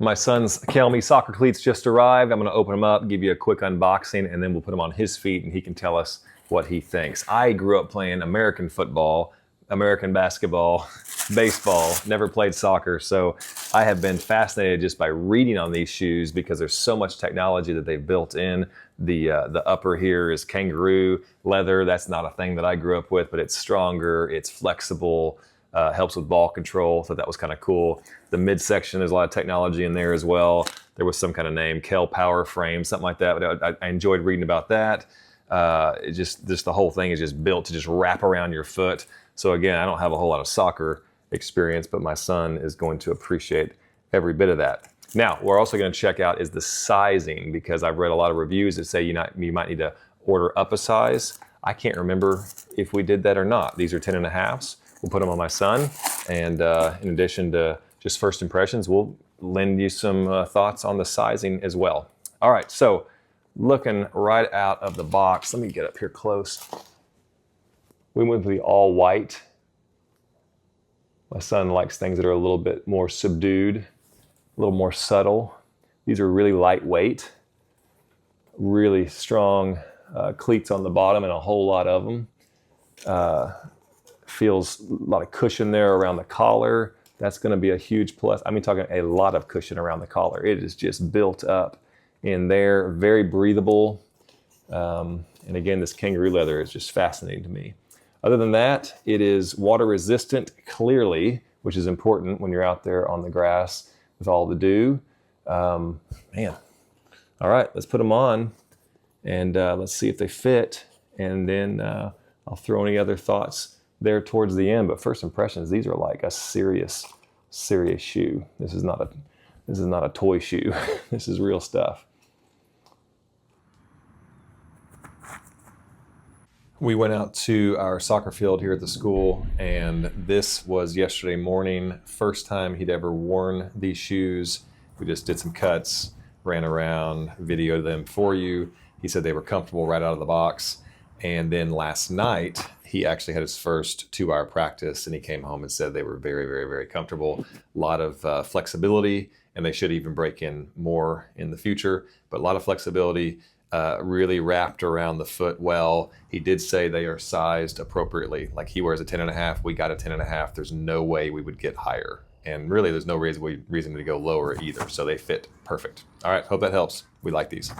My son's Kelme soccer cleats just arrived. I'm going to open them up, give you a quick unboxing, and then we'll put them on his feet and he can tell us what he thinks. I grew up playing American football, American basketball, baseball, never played soccer, so I have been fascinated just by reading on these shoes because there's so much technology that they've built in. The upper here is Kangaroo leather. That's not a thing that I grew up with, but it's stronger, it's flexible, helps with ball control, so that was kind of cool. The midsection, there's a lot of technology in there as well. There was some kind of name, Kel Power Frame, something like that, but I enjoyed reading about that. It just the whole thing is just built to just wrap around your foot. So again, I don't have a whole lot of soccer experience, but my son is going to appreciate every bit of that. Now, what we're also going to check out is the sizing, because I've read a lot of reviews that say you might need to order up a size. I can't remember if we did that or not. These are 10.5s. We'll put them on my son, and in addition to just first impressions, we'll lend you some thoughts on the sizing as well. All right, so looking right out of the box, let me get up here close. We went with the all white. My son likes things that are a little bit more subdued, a little more subtle. These are really lightweight, really strong cleats on the bottom, and a whole lot of them. Feels a lot of cushion there around the collar. That's going to be a huge plus. I mean, talking a lot of cushion around the collar. It is just built up in there, very breathable. And again, this kangaroo leather is just fascinating to me. Other than that, it is water resistant clearly, which is important when you're out there on the grass with all the dew. Man. All right, let's put them on and let's see if they fit. And then I'll throw any other thoughts there towards the end. But first impressions, these are like a serious shoe. This is not a toy shoe. This is real stuff. We went out to our soccer field here at the school, and this was yesterday morning. First time he'd ever worn these shoes. We just did some cuts, ran around, videoed them for you. He said they were comfortable right out of the box. And then last night, he actually had his first 2-hour practice, and he came home and said they were very, very, very comfortable. A lot of flexibility, and they should even break in more in the future, but a lot of flexibility. Really wrapped around the foot well. He did say they are sized appropriately. Like he wears a 10.5, we got a 10.5. There's no way we would get higher. And really there's no reason to go lower either. So they fit perfect. All right, hope that helps. We like these.